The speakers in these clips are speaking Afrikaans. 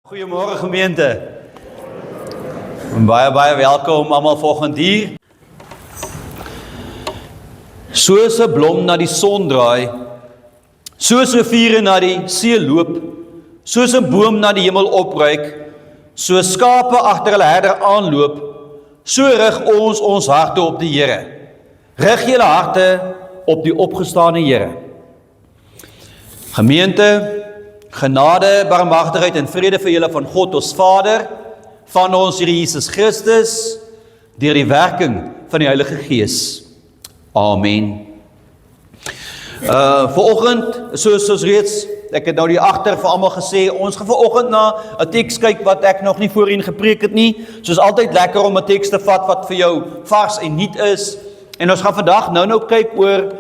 Goeiemôre gemeente. Baie welkom almal vanoggend hier. Soos 'n blom na die son draai, soos riviere na die see loop, soos 'n boom na die hemel opreik, so skape agter hulle herder aanloop, so rig ons harte op die Here. Rig julle harte op die opgestane Here. Gemeente, genade, barmhartigheid en vrede vir julle van God ons Vader, van ons Here Jesus Christus, deur die werking van die Heilige Gees. Amen. Vanoggend, soos reeds, ek het nou die agter vir almal gesê, ons gaan vanoggend na 'n teks kyk wat ek nog nie voorheen gepreek het nie. Soos altyd lekker om 'n teks te vat wat vir jou vars en nuut is. En ons gaan vandag nou kyk oor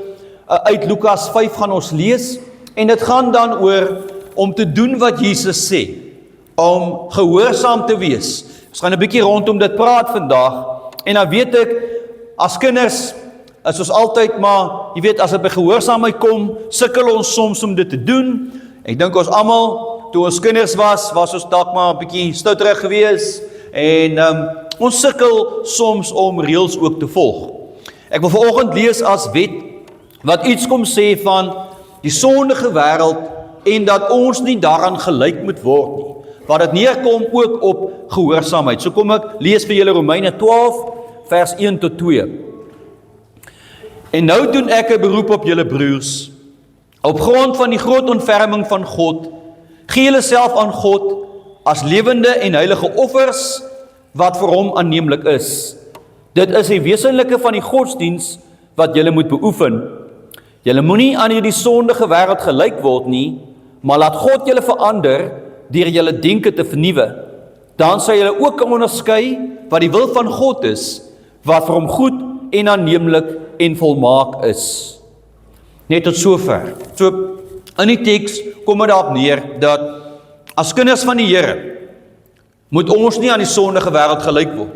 uit Lukas 5 gaan ons lees, en dit gaan dan oor om te doen wat Jesus sê, om gehoorsaam te wees. Ons gaan 'n bietjie rondom dit praat vandag, en dan weet ek, as kinders, is ons altyd maar, jy weet, as dit by gehoorsaamheid kom, sukkel ons soms om dit te doen. Ek dink ons almal, toe ons kinders was ons dalk maar 'n bietjie stouterig gewees, en ons sukkel soms om reëls ook te volg. Ek wil vanoggend lees as wet, wat iets kom sê van die sondige wêreld, en dat ons nie daaraan gelyk moet word nie, wat dit neerkom ook op gehoorsaamheid. So kom ek lees vir julle Romeine 12 vers 1 tot 2. En nou doen ek 'n beroep op julle broers, op grond van die groot ontferming van God, gee julle self aan God as lewende en heilige offers, wat vir hom aanneemlik is. Dit is die wesenlike van die godsdiens wat julle moet beoefen. Julle moenie aan hierdie sondige wêreld gelyk word nie, maar laat God julle verander deur julle denke te vernuwe. Dan sal julle ook kan onderskei wat die wil van God is, wat vir hom goed en aanneemlik en volmaak is. Net tot sover. So in die teks kom dit daarop neer dat as kinders van die Here moet ons nie aan die sondige wêreld gelyk word.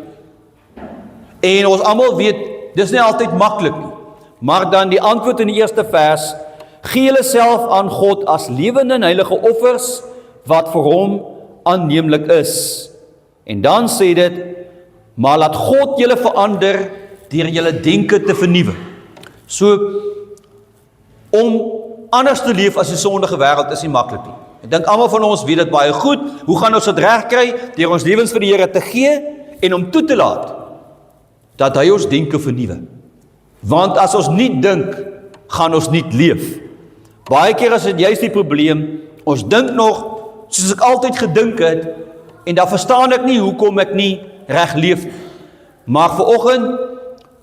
En ons almal weet, dis nie altyd maklik nie. Maar dan die antwoord in die eerste vers, gee julle self aan God as lewende en heilige offers, wat vir hom aanneemlik is. En dan sê dit, maar laat God julle verander deur julle denke te vernuwe. So, om anders te leef as die sondige wêreld is nie maklik nie. Ek dink almal van ons weet dit baie goed. Hoe gaan ons dit regkry? Deur ons lewens vir die Here te gee en om toe te laat dat hy ons denke vernuwe. Want as ons nie dink, gaan ons nie leef. Baie keer is dit juist die probleem, ons dink nog soos ek altyd gedink het, en dan verstaan ek nie hoekom ek nie reg leef. Maar vanoggend,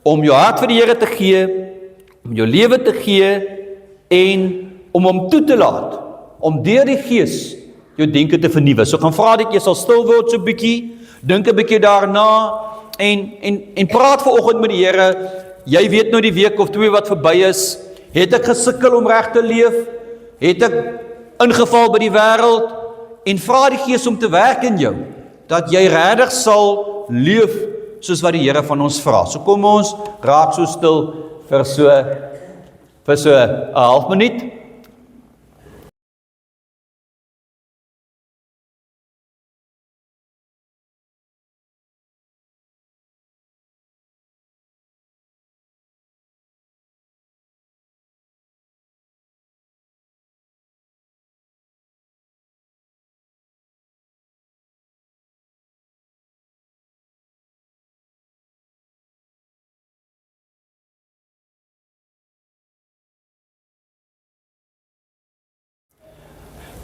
om jou hart vir die Here te gee, om jou lewe te gee, en om hom toe te laat, om deur die Gees jou denke te vernuwe. So gaan vra dat jy sal stil word so 'n bietjie, dink 'n bietjie daarna, en praat vanoggend met die Here. Jy weet nou die week of 2 wat verby is, het ek gesukkel om reg te leef? Het ek ingeval by die wêreld? En vra die Gees om te werk in jou, dat jy regtig sal leef soos wat die Here van ons vra. So kom ons raak so stil vir so 'n half minuut.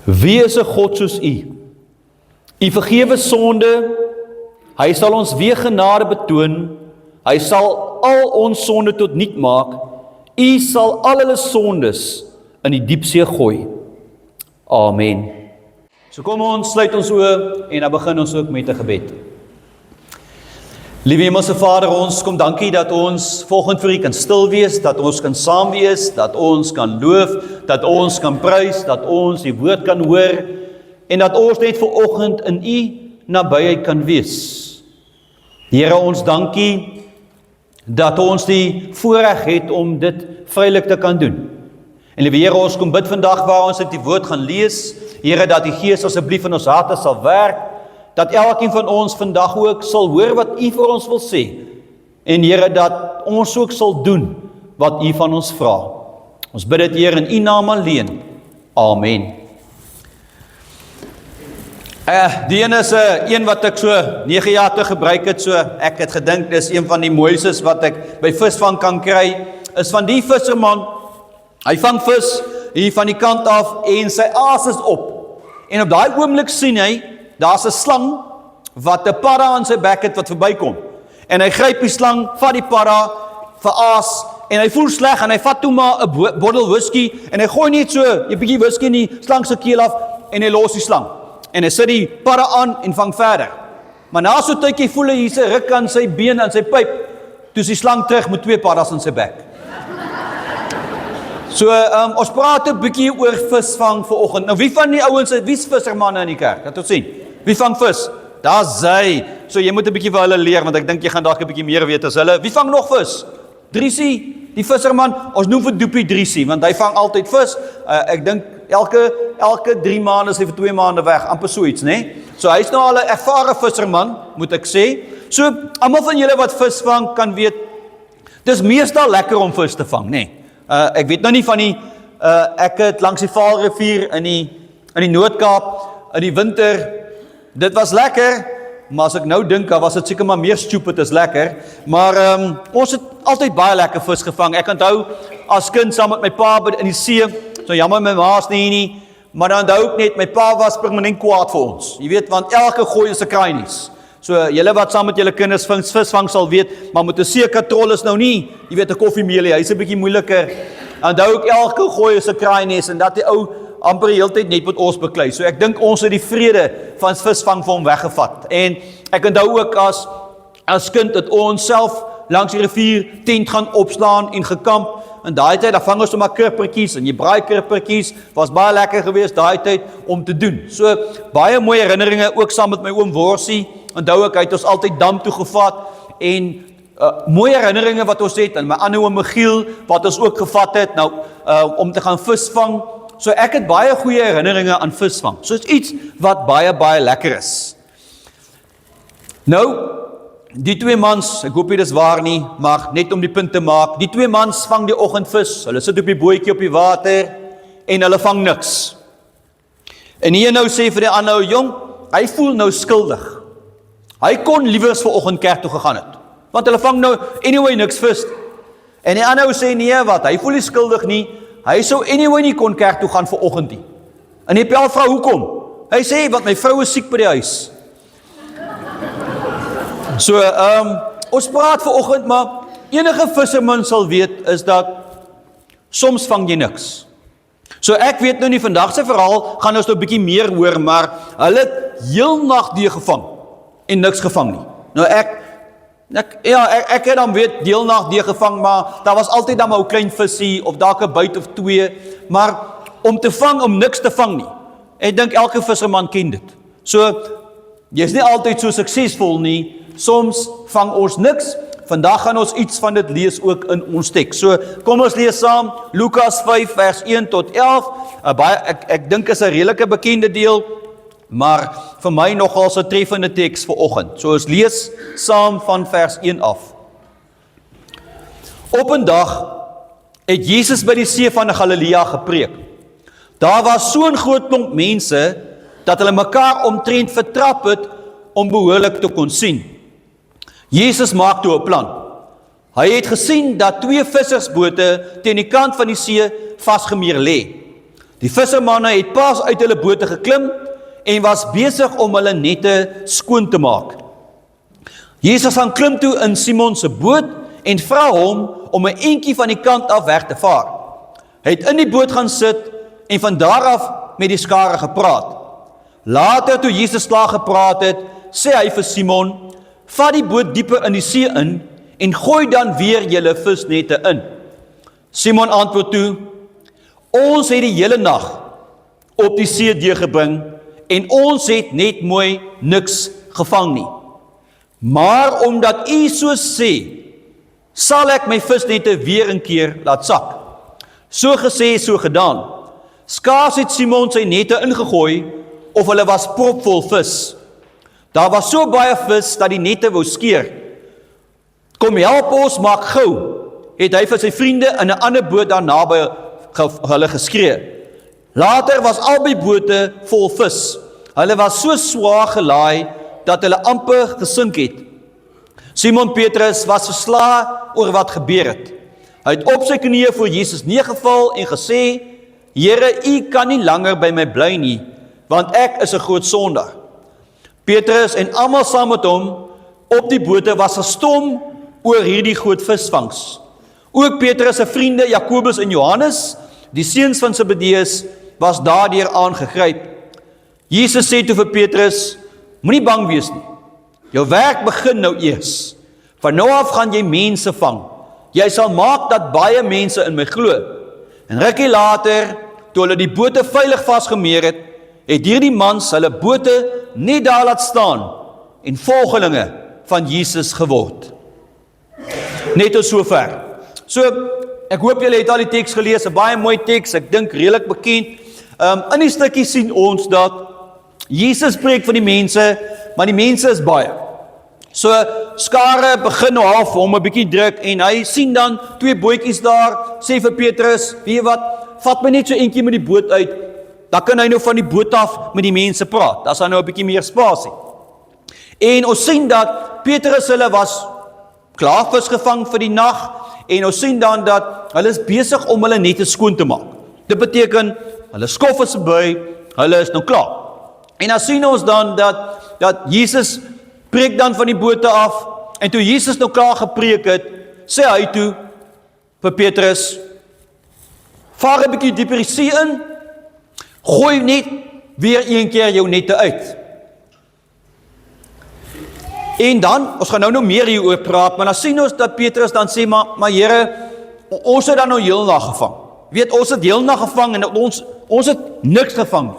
Wie is 'n God soos U? U vergewe sonde, hy sal ons weer genade betoon, hy sal al ons sonde tot niet maak, U sal al hulle sondes in die diepsee gooi. Amen. So kom ons sluit ons oë en dan begin ons ook met 'n gebed. Liewe Hemelse Vader, ons kom dankie dat ons volgend vir U kan stil wees, dat ons kan saam wees, dat ons kan loof, dat ons kan prys, dat ons die woord kan hoor, en dat ons net vanoggend in U nabyheid kan wees. Here, ons dankie dat ons die voorreg het om dit vrylik te kan doen. En liewe Here, ons kom bid vandag waar ons uit die woord gaan lees, Here, dat die Gees asseblief in ons harte sal werk, dat elkeen van ons vandag ook sal hoor wat U vir ons wil sê, en Here, dat ons ook sal doen wat U van ons vra. Ons bid dit, Here, in U naam alleen. Amen. Die een is een wat ek so 9 jaar terug gebruik het, so ek het gedink, dis een van die mooistes wat ek by visvang kan kry, is van die visserman. Hy vang vis hier van die kant af en sy aas is op. En op daai oomblik sien hy, daar's 'n slang wat 'n padda aan sy bek het wat verbykom. En hy gryp die slang, vat die padda vir aas en hy voel sleg en hy vat toe maar 'n bottel whisky en hy gooi net so 'n bietjie whisky in die slang se keel af en hy los die slang. En hy sit die padda aan en vang verder. Maar na so 'n tydjie voel hy hier's 'n ruk aan sy been en sy pyp. Toe is die slang terug met 2 paddas in sy bek. So, ons praat 'n bietjie oor visvang vanoggend. Nou, wie van die ouens, wie's vissermanne in die kerk? Laat ons sien. Wie vang vis? Daar's hy. So, jy moet 'n bietjie vir hulle leer, want ek dink jy gaan dalk 'n bietjie meer weet as hulle. Wie vang nog vis? Driesie, die visserman. Ons noem vir Doopie Driesie, want hy vang altyd vis. Ek dink elke 3 maande is hy vir 2 maande weg, amper so iets, né? So, hy's nou al 'n ervare visserman, moet ek sê. So, almal van julle wat vis vang, kan weet, dis meestal lekker om vis te vang, né? Ek weet nou nie van die, ek het langs die Vaalrivier in die Noord-Kaap, in die winter, dit was lekker, maar as ek nou dink, was dit seker maar meer stupid as lekker, maar ons het altyd baie lekker vis gevang. Ek onthou, as kind saam met my pa in die see, so jammer my ma's nie, maar dan onthou ek net, my pa was permanent kwaad vir ons, jy weet, want elke gooi is 'n kraaienies. So, julle wat saam met julle kinders visvang sal weet, maar met 'n seekatrol is nou nie, jy weet, 'n koffiemeelie, hy's 'n bietjie moeiliker. Onthou ek elke gooi is 'n kraaienies en dat die ou amper die hele tyd net met ons beklei. So ek dink ons het die vrede van visvang vir hom weggevat. En ek onthou ook as kind het ons self langs die rivier tent gaan opslaan en gekamp. In daai tyd, dan vang ons sommer kurpertjies en jy braai kurpertjies, was baie lekker geweest daai tyd om te doen. So baie mooi herinneringe ook saam met my oom Worsie. Onthou ek, hy het ons altyd dam toe gevat en mooie herinneringe wat ons het, en my ander oom Michiel wat ons ook gevat het, nou om te gaan visvang. So ek het baie goeie herinneringe aan visvang. So is iets wat baie lekker is. Nou, die 2 mans, ek hoop nie dis waar nie, maar net om die punt te maak, die 2 mans vang die oggendvis, hulle sit op die bootjie op die water en hulle vang niks. En hier nou sê vir die ander, jong, hy voel nou skuldig. Hy kon liewers vanoggend kerk toe gegaan het, want hulle vang nou anyway niks vis. En die ander sê nee, wat, hy voel nie skuldig nie, hy sou anyway nie kon kerk toe gaan vanoggend nie. En die pel vrou, hoekom? Hy sê, want my vrou is siek by die huis. So, ons praat vanoggend, maar enige visserman sal weet, is dat soms vang jy niks. So ek weet nou nie, vandag se verhaal gaan ons nou 'n bietjie meer hoor, maar hulle het heel nag deur gevang en niks gevang nie. Nou ek het dan weet deel nag deur gevang, maar daar was altyd dan maar 'n klein visie of dalk 'n byt of 2, maar om te vang om niks te vang nie. Ek dink elke visserman ken dit. So jy's nie altyd so suksesvol nie. Soms vang ons niks. Vandag gaan ons iets van dit lees ook in ons teks. So kom ons lees saam Lukas 5 vers 1 tot 11. Ek dink is 'n redelike bekende deel, maar vir my nogal 'n treffende teks vir oggend. So ons lees saam van vers 1 af. Op 'n dag het Jesus by die see van Galilea gepreek. Daar was so 'n groot klomp mense dat hulle mekaar omtrent vertrap het om behoorlik te kon sien. Jesus maak toe 'n plan. Hy het gesien dat 2 vissersbote teen die kant van die see vasgemeer lê. Die vissermanne het pas uit hulle bote geklim en was besig om hulle nette skoon te maak. Jesus gaan klim toe in Simon se boot en vra hom om 'n entjie van die kant af weg te vaar. Hy het in die boot gaan sit en van daar af met die skare gepraat. Later toe Jesus klaar gepraat het, sê hy vir Simon: "Vat die boot dieper in die see in en gooi dan weer julle visnette in." Simon antwoord toe: "Ons het die hele nag op die see deurgebring en ons het net mooi niks gevang nie. Maar omdat u so sê, sal ek my visnette weer 'n keer laat sak." So gesê, so gedaan. Skaars het Simon sy nette ingegooi, of hulle was propvol vis. Daar was so baie vis, dat die nette wou skeer. Kom help ons, maak gou, het hy vir sy vriende in 'n ander boot daar naby hulle geskree. Later was albei bote vol vis. Hulle was so swaar gelaai, dat hulle amper gesink het. Simon Petrus was verslae oor wat gebeur het. Hy het op sy knieë voor Jesus neergeval en gesê, Here, U kan nie langer by my bly nie, want ek is 'n groot sondaar. Petrus en almal saam met hom op die bote was verstom oor hierdie groot visvangs. Ook Petrus se vriende Jakobus en Johannes, die seuns van Zebedeus, was daardeur aangegryp. Jesus sê toe vir Petrus, moenie bang wees nie. Jou werk begin nou eers. Van nou af gaan jy mense vang. Jy sal maak dat baie mense in my glo. En rukkie later, toe hulle die bote veilig vasgemeer het, het hierdie mans hulle bote net daar laat staan en volgelinge van Jesus geword. Net tot sover. So, ek hoop julle het al die teks gelees, 'n baie mooi teks, ek dink redelik bekend. In die stukkie sien ons dat Jesus preek vir die mense, maar die mense is baie. So, skare begin nou half hom 'n bietjie druk en hy sien dan 2 bootjies daar, sê vir Petrus, weet jy wat, vat my net so eentjie met die boot uit, dan kan hy nou van die boot af met die mense praat, dan is daar nou 'n bietjie meer spasie. En ons sien dat Petrus hulle was klaar vis gevang vir die nag, en ons sien dan dat hulle is besig om hulle nette skoon te maak. Dit beteken, hulle skof is verby, hulle is nou klaar. En dan sien ons dan dat Jesus preek dan van die bote af, en toe Jesus nou klaar gepreek het, sê hy toe vir Petrus, vaar 'n bietjie dieper die see in, gooi net weer een keer jou nette uit. En dan, ons gaan nou meer hieroor praat, maar dan sien ons dat Petrus dan sê, maar Here, ons het dan nou heel nag gevang. Weet, ons het heel nag gevang, en ons het niks gevang.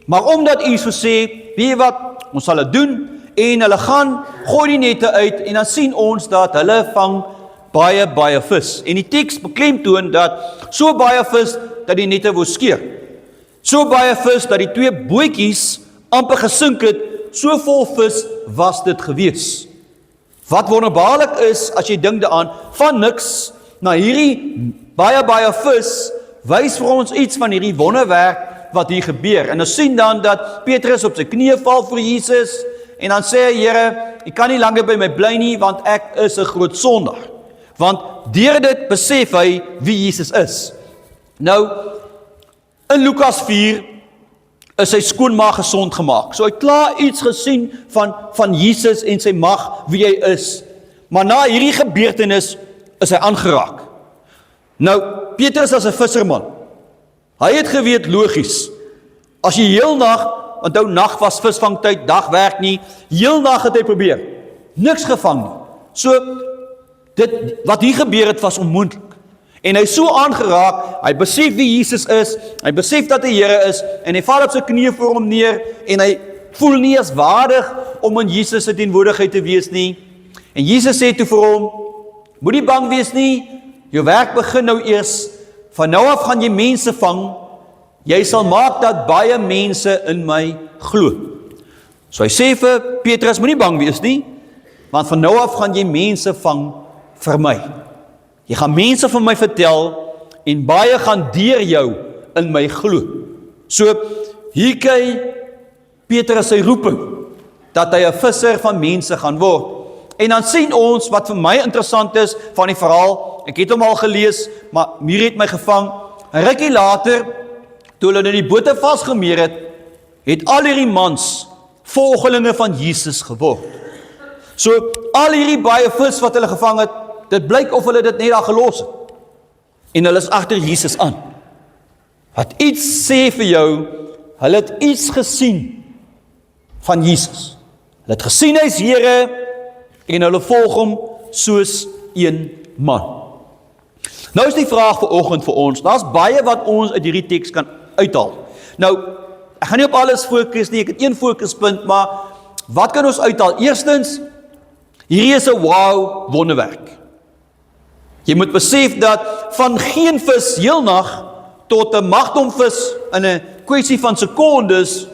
Maar omdat U so sê, weet jy wat, ons sal dit doen, en hulle gaan, gooi die nette uit, en dan sien ons dat hulle vang baie vis. En die teks beklemtoon dat so baie vis, dat die nette wou skeer. So baie vis, dat die 2 bootjies amper gesink het, so vol vis was dit gewees. Wat wonderbaarlik is, as jy dink daaraan, van niks na hierdie baie vis, wys vir ons iets van hierdie wonderwerk wat hier gebeur. En ons sien dan dat Petrus op sy knieë val voor Jesus, en dan sê hy, Here, U kan nie langer by my bly nie, want ek is 'n groot sondaar. Want deur dit besef hy wie Jesus is. Nou, in Lukas 4, is sy skoonmaag gesond gemaak. So hy het klaar iets gesien van Jesus en sy mag, wie hy is. Maar na hierdie gebeurtenis is hy aangeraak. Nou, Petrus as 'n visserman, hy het geweet logies, as jy heel nag, want nou nag was visvangtyd, dag werk nie, heel nag het hy probeer, niks gevang nie. So, wat hier gebeur het was onmoontlik. En hy is so aangeraak, hy besef wie Jesus is, hy besef dat hy Here is, en hy val op sy knieë voor hom neer, en hy voel nie as waardig om in Jesus se teenwoordigheid te wees nie. En Jesus sê toe vir hom, moenie bang wees nie, jou werk begin nou eers, van nou af gaan jy mense vang, jy sal maak dat baie mense in my glo. So hy sê vir Petrus, moenie bang wees nie, want van nou af gaan jy mense vang vir my. Jy gaan mense van my vertel, en baie gaan deur jou in my glo. So, hier kry Petrus sy roeping, dat hy 'n visser van mense gaan word. En dan sien ons, wat vir my interessant is, van die verhaal, ek het hom al gelees, maar hier het my gevang, 'n rukkie later, toe hulle die bote vasgemeer het al hierdie mans, volgelinge van Jesus geword. So, al hierdie baie vis wat hulle gevang het, dit blyk of hulle dit net daar gelos het. En hulle is agter Jesus aan. Wat iets sê vir jou, hulle het iets gesien van Jesus. Hulle het gesien hy is Here, en hulle volg hom soos een man. Nou is die vraag vanoggend vir ons, daar's baie wat ons uit hierdie teks kan uithaal. Nou, ek gaan nie op alles fokus nie, ek het een fokuspunt, maar wat kan ons uithaal? Eerstens, hierdie is 'n wow wonderwerk. Jy moet besef dat van geen vis heel nag tot 'n magdomvis in 'n kwessie van sekondes,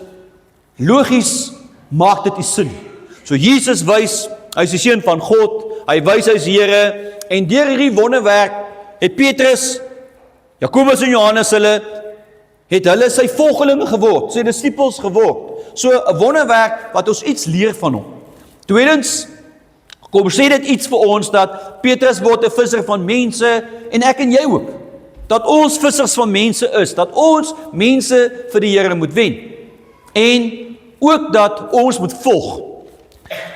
logies maak dit nie sin nie. So Jesus wys, hy is die seun van God, hy wys hy is Here, en deur hierdie wonderwerk het Petrus, Jakobus en Johannes het hulle sy volgelinge geword, sy disippels geword. So 'n wonderwerk wat ons iets leer van hom. Tweedens, kom sê dit iets vir ons dat Petrus word 'n visser van mense en ek en jy ook. Dat ons vissers van mense is, dat ons mense vir die Here moet wen. En ook dat ons moet volg.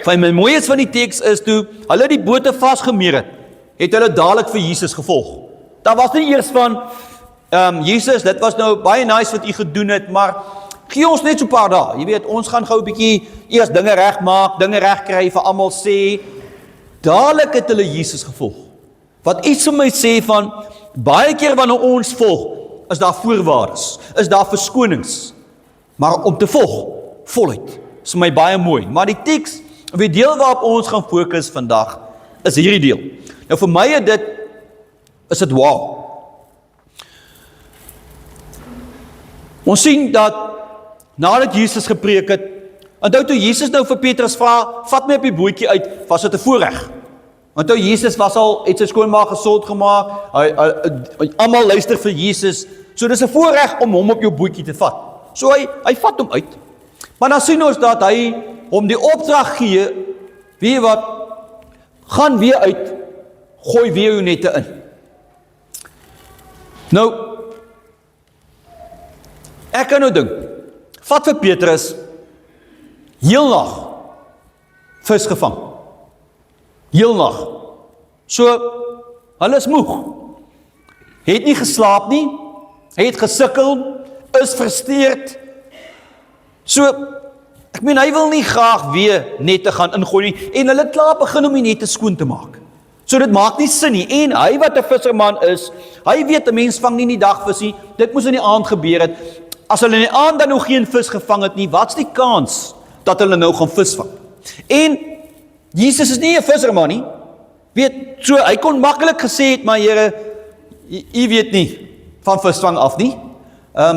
Wat my mooi is van die teks is toe hulle die bote vasgemeer het hulle dadelik vir Jesus gevolg. Daar was nie eers van Jesus, dit was nou baie nice wat u gedoen het, maar gee ons net so 'n paar dae. Jy weet, ons gaan gou 'n bietjie eers dinge regmaak, dinge regkry, vir almal sê. Dadelik het hulle Jesus gevolg. Wat iets vir my sê van baie keer wanneer ons volg, is daar voorwaardes, is daar verskonings. Maar om te volg, voluit, is vir my baie mooi. Maar die teks, of die deel waarop ons gaan fokus vandag, is hierdie deel. Nou vir my is dit wow. Ons sien dat nadat Jesus gepreek het, onthou toe Jesus nou vir Petrus vra, vat my op die bootjie uit, was dit 'n voorreg. Onthou Jesus het sy skoonmaak gesond gemaak, almal luister vir Jesus, so dis 'n voorreg om hom op jou bootjie te vat. So hy vat hom uit. Maar dan sien ons dat hy hom die opdrag gee, weet jy wat, gaan weer uit, gooi weer jou nette in. Nou, ek kan nou dink, vat vir Petrus, heel nag, vis gevang. Heel nag. So, hulle is moeg. Het nie geslaap nie, het gesukkel, is frustreerd. So, ek meen, hy wil nie graag weer nette gaan ingooi nie, en hulle klaar begin om die nette skoon te maak. So dit maak nie sin nie, en hy wat 'n visserman is, hy weet 'n mens vang nie in die dag vis nie, dit moes in die aand gebeur het. As hulle in die aand dan nog geen vis gevang het nie, wat's die kans dat hulle nou gaan vis vang? En Jesus is nie 'n visserman nie. Weet, so hy kon maklik gesê het, maar Here, u weet nie van visvang af nie.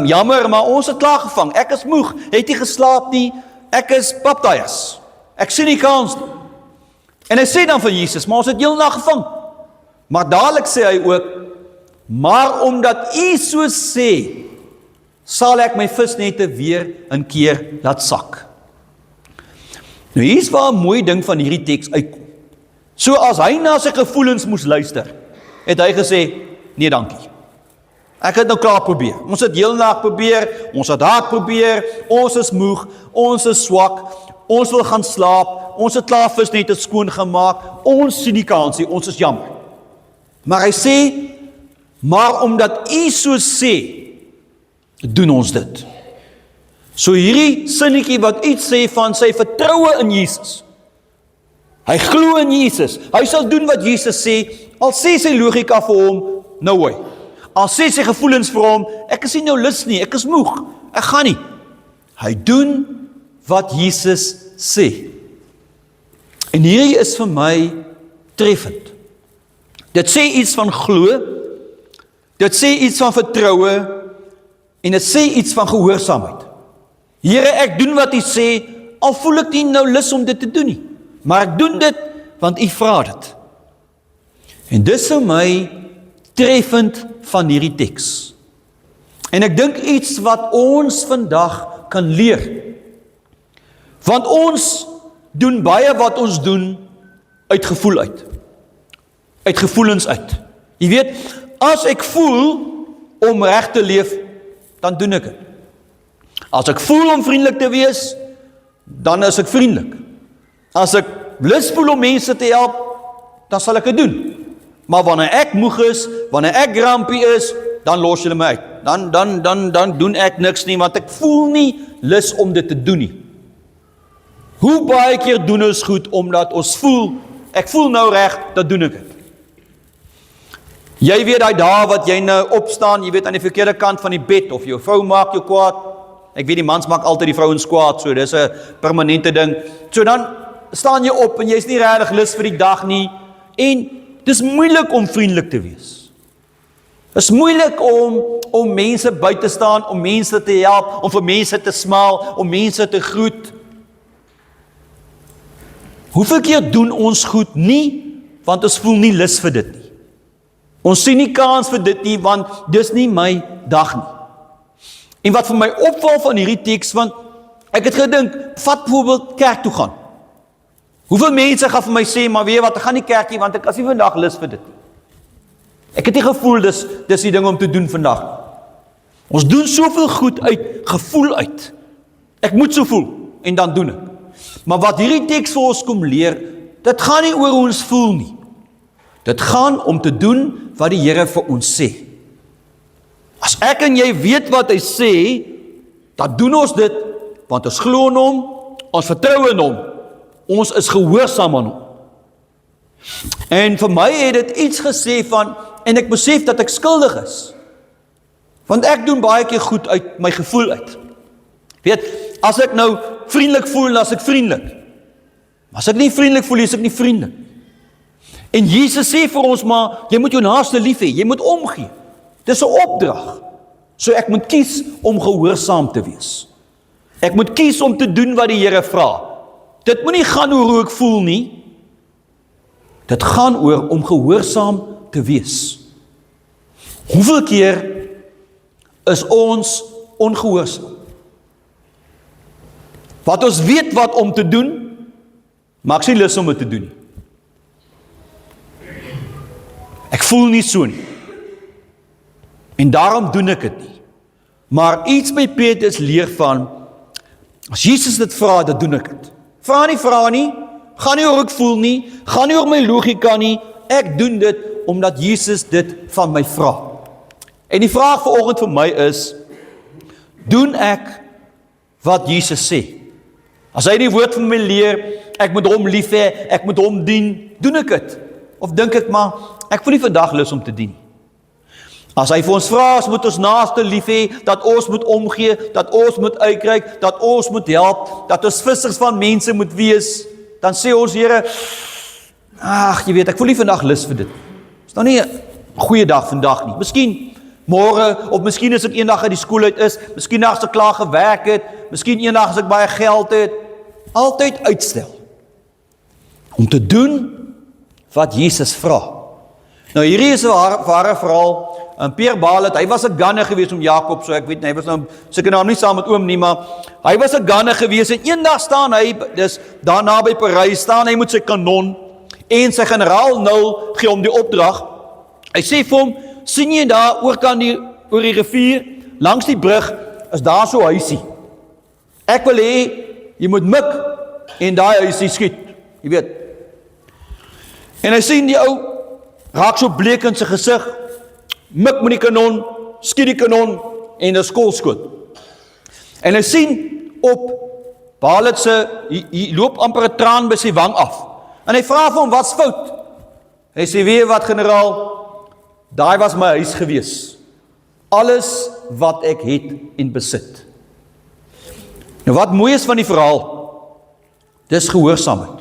Jammer, maar ons het klaar gevang. Ek is moeg, het nie geslaap nie. Ek is baptized. Ek sien nie kans nie. En hy sê dan vir Jesus, maar ons het heel nag gevang. Maar dadelik sê hy ook, maar omdat u so sê, sal ek my visnette weer 'n keer laat sak. Nou hier's waar 'n mooi ding van hierdie teks uitkom. So as hy na sy gevoelens moes luister, het hy gesê, nee dankie. Ek het nou klaar probeer. Ons het heel nag probeer, ons het hard probeer, ons is moeg, ons is swak, ons wil gaan slaap, ons het klaar visnette skoon gemaak, ons sien die kans nie, ons is jammer. Maar hy sê, maar omdat u so sê, doen ons dit. So hierdie sinnetjie wat iets sê van sy vertroue in Jesus. Hy glo in Jesus. Hy sal doen wat Jesus sê, al sê sy logika vir hom, no way. Al sê sy gevoelens vir hom, ek is nie nou lus nie, ek is moeg, ek gaan nie. Hy doen wat Jesus sê. En hierdie is vir my treffend. Dit sê iets van glo, dit sê iets van vertroue, en dit sê iets van gehoorsaamheid. Here, ek doen wat u sê, al voel ek nie nou lus om dit te doen nie, maar ek doen dit, want u vra dit. En dis vir my treffend van hierdie teks. En ek dink iets wat ons vandag kan leer. Want ons doen baie wat ons doen uit gevoel uit. Uit gevoelens uit. Jy weet, as ek voel om reg te leef, dan doen ek dit. As ek voel om vriendelik te wees, dan is ek vriendelik. As ek lus voel om mense te help, dan sal ek dit doen. Maar wanneer ek moeg is, wanneer ek grumpy is, dan los julle my uit. Dan doen ek niks nie, want ek voel nie lus om dit te doen nie. Hoe baie keer doen ons goed, omdat ons voel, ek voel nou reg, dan doen ek dit. Jy weet die dae wat jy nou opstaan, jy weet aan die verkeerde kant van die bed, of jou vrou maak jou kwaad. Ek weet die mans maak altyd die vrouens kwaad, so dis 'n permanente ding. So dan staan jy op en jy is nie regtig lus vir die dag nie, en dis moeilik om vriendelik te wees. Dis moeilik om om mense by te staan, om mense te help, om vir mense te smaal, om mense te groet. Hoeveel keer doen ons goed nie, want ons voel nie lus vir dit nie. Ons sien nie kans vir dit nie, want dis nie my dag nie. En wat vir my opval van hierdie teks, want ek het gedink, vat byvoorbeeld kerk toe gaan. Hoeveel mense gaan vir my sê, maar weet jy wat, ek gaan nie kerk nie, want ek is nie vandag lus vir dit nie. Ek het nie gevoel, dis die ding om te doen vandag. Ons doen soveel goed uit, gevoel uit. Ek moet so voel, en dan doen ek. Maar wat hierdie teks vir ons kom leer, dit gaan nie oor hoe ons voel nie. Dit gaan om te doen wat die Here vir ons sê. As ek en jy weet wat hy sê, dan doen ons dit, want ons glo in hom, ons vertrou in hom, ons is gehoorsaam aan hom. En vir my het dit iets gesê van, en ek besef dat ek skuldig is. Want ek doen baie keer goed uit my gevoel uit. Weet, as ek nou vriendelik voel, dan is ek vriendelik. Maar as ek nie vriendelik voel, is ek nie vriendelik. En Jesus sê vir ons maar, jy moet jou naaste lief hê, jy moet omgee. Dis 'n opdrag. So ek moet kies om gehoorsaam te wees. Ek moet kies om te doen wat die Here vra. Dit moet nie gaan oor hoe ek voel nie. Dit gaan oor om gehoorsaam te wees. Hoeveel keer is ons ongehoorsaam? Wat ons weet wat om te doen, maar ek sien lus om dit te doen nie. Ek voel nie so nie. En daarom doen ek dit nie. Maar iets by Petrus leer van, as Jesus dit vra, dan doen ek dit. Vra nie, gaan nie oor ek voel nie, gaan nie oor my logika nie, ek doen dit, omdat Jesus dit van my vra. En die vraag vanoggend vir my is, doen ek wat Jesus sê? As hy die woord van my leer, ek moet hom lief hê, ek moet hom dien, doen ek dit? Of dink ek maar, ek voel nie vandag lus om te dien. As hy vir ons vra, ons moet ons naaste lief hê, dat ons moet omgee, dat ons moet uitreik, dat ons moet help, dat ons vissers van mense moet wees, dan sê ons, Here, ag, jy weet, ek voel nie vandag lus vir dit. Is nou nie 'n goeie dag vandag nie. Miskien môre, of miskien as ek eendag uit die skool uit is, miskien as ek klaar gewerk het, miskien eendag as ek baie geld het, altyd uitstel. Om te doen wat Jesus vra. Nou hierdie is 'n ware verhaal. En Pierre Baal, hy was 'n gunner gewees om Jakob, so ek weet nie, hy was nou seker nou nie saam met oom nie, maar hy was 'n gunner gewees en eendag staan hy, dis daarna by Parys, staan hy met sy kanon en sy generaal nou gee hom die opdrag. Hy sê vir hom, sien jy daar oor die rivier, langs die brug, is daar so huisie. Ek wil hê, jy moet mik en daai huisie skiet, jy weet. En hy sien die ou, raak so bleek in sy gesig, mik met die kanon, skiet die kanon, en 'n skolskoot. En hy sien op, Baal se, hy loop amper 'n traan by sy wang af. En hy vra vir hom, wat's fout? Hy sê, weet jy wat generaal, daai was my huis gewees. Alles wat ek het en besit. Nou wat mooi is van die verhaal, dis gehoorsaamheid.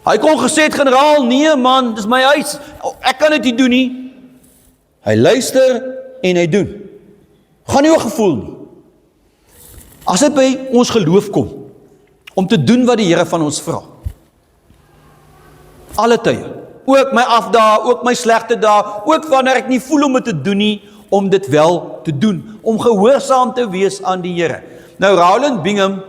Hy kon gesê het, generaal, nee man, dis my huis, ek kan dit nie doen nie. Hy luister en hy doen. Gaan nie oor gevoel nie. As dit by ons geloof kom, om te doen wat die Here van ons vra. Alle tye. Ook my afdae, ook my slegte dae, ook wanneer ek nie voel om dit te doen nie, om dit wel te doen. Om gehoorsaam te wees aan die Here. Nou Rowland Bingham,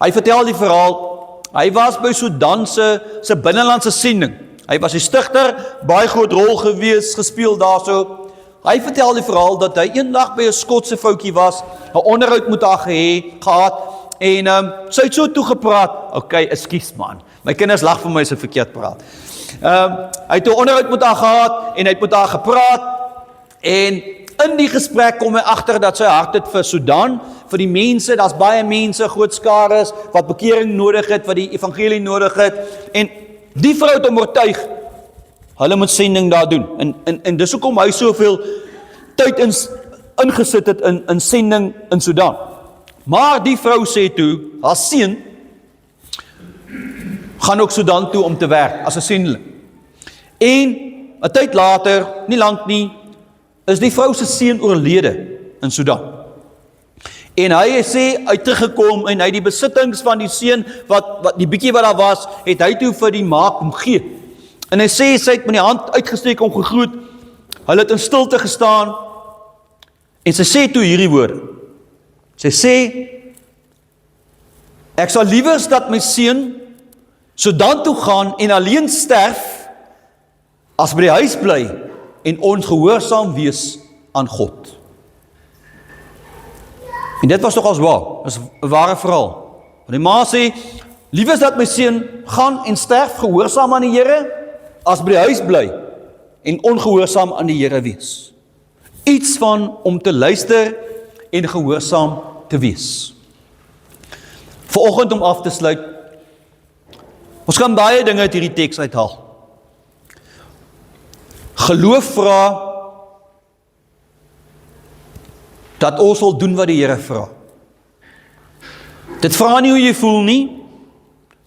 hy vertel die verhaal, hy was by Sudan se binnelandse sending. Hy was die stigter, baie groot rol gewees, gespeel daarso. Hy vertel die verhaal dat hy eendag by 'n Skotse vroutjie was, 'n onderhoud met haar gehad, en sy het so toegepraat, okay, ekskuus man, my kinders lag vir my as ek verkeerd praat. Hy het 'n onderhoud met haar gehad, en hy het met haar gepraat, en in die gesprek kom hy agter dat sy hart het vir Sudan, vir die mense, daar's baie mense, groot skares, wat bekering nodig het, wat die evangelie nodig het, en die vrou het hom oortuig, hulle moet sending daar doen, en dis hoekom hy soveel tyd ingesit het in sending in Sudan. Maar die vrou sê toe, haar seun, gaan ook Sudan toe om te werk, as 'n sendeling. En 'n tyd later, nie lank nie, is die vrou se seun oorlede in Sudan. En hy sê, hy het teruggekom en hy die besittings van die seun, wat die bietjie wat daar was, het hy toe vir die ma kom gee. En hy sê, sy het met die hand uitgesteek om gegroet, hulle het in stilte gestaan, en sy sê toe hierdie woorde. Sy sê, ek sal liewers dat my seun Sudan toe gaan en alleen sterf, as by die huis bly en ongehoorsaam wees aan God. En dit was nogals waar, dis 'n ware verhaal. Want die ma sê, liewers dat my seun gaan en sterf gehoorsaam aan die Here, as by die huis bly en ongehoorsaam aan die Here wees. Iets van om te luister en gehoorsaam te wees. Vanoggend om af te sluit, ons kan baie dinge uit hierdie teks uithaal. Geloof vra dat ons sal doen wat die Here vra. Dit vra nie hoe jy voel nie,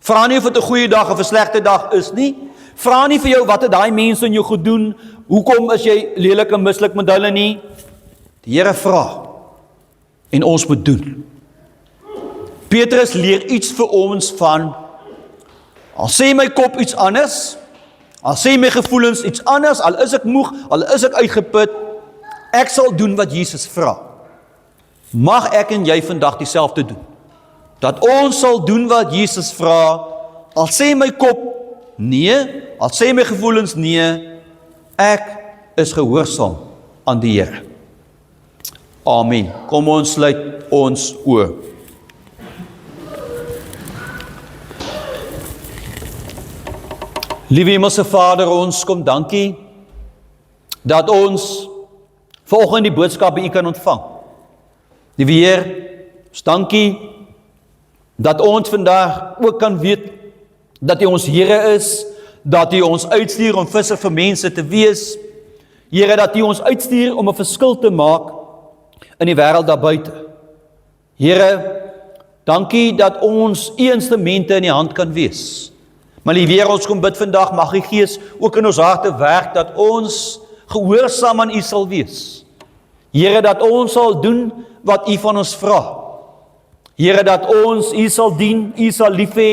vra nie of dit 'n goeie dag of 'n slegte dag is nie, vra nie vir jou wat het daai mense in jou gedoen, hoekom is jy lelik en mislik met hulle nie. Die Here vra en ons moet doen. Petrus leer iets vir ons van, al sê my kop iets anders, al sê my gevoelens iets anders, al is ek moeg, al is ek uitgeput, ek sal doen wat Jesus vra. Mag ek en jy vandag dieselfde doen. Dat ons sal doen wat Jesus vra, al sê my kop nee, al sê my gevoelens nee, ek is gehoorsaam aan die Here. Amen. Kom ons sluit ons oë. Liewe Hemelse Vader, ons kom dankie dat ons vanoggend die boodskap by U kan ontvang. Liewe Heer, ons dankie dat ons vandag ook kan weet dat U ons Here is, dat U ons uitstuur om visser vir mense te wees. Here, dat U ons uitstuur om 'n verskil te maak in die wêreld daar buite. Here, dankie dat ons U instrumente in die hand kan wees. Maar liewe Heer, ons kom bid vandag, mag U Gees ook in ons harte werk, dat ons gehoorsaam aan U sal wees. Here, dat ons sal doen wat U van ons vra. Here, dat ons U sal dien, U sal lief hê,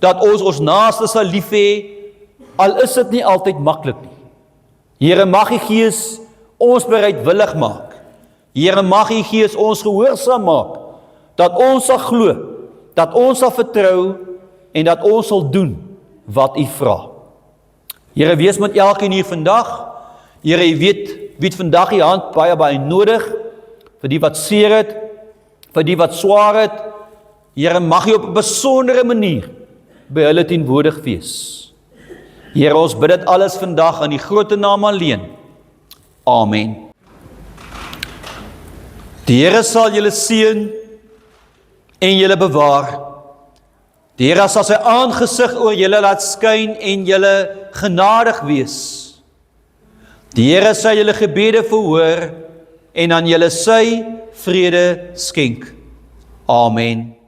dat ons naaste sal lief hê, al is dit nie altyd maklik nie. Here, mag U Gees ons bereidwillig maak. Here, mag U Gees ons gehoorsaam maak, dat ons sal glo, dat ons sal vertrou, en dat ons sal doen wat U vra. Here, wees met elkeen hier vandag. Here, U weet, wie het vandag U hand baie nodig, vir die wat seer het, vir die wat swaar het. Here, mag U op 'n besondere manier by hulle teenwoordig wees. Here, ons bid dit alles vandag in die groot naam alleen. Amen. Die Here sal julle seën en julle bewaar. Die Here sal sy aangesig oor julle laat skyn en julle genadig wees. Die Here sal julle gebede verhoor en aan julle sy vrede skenk. Amen.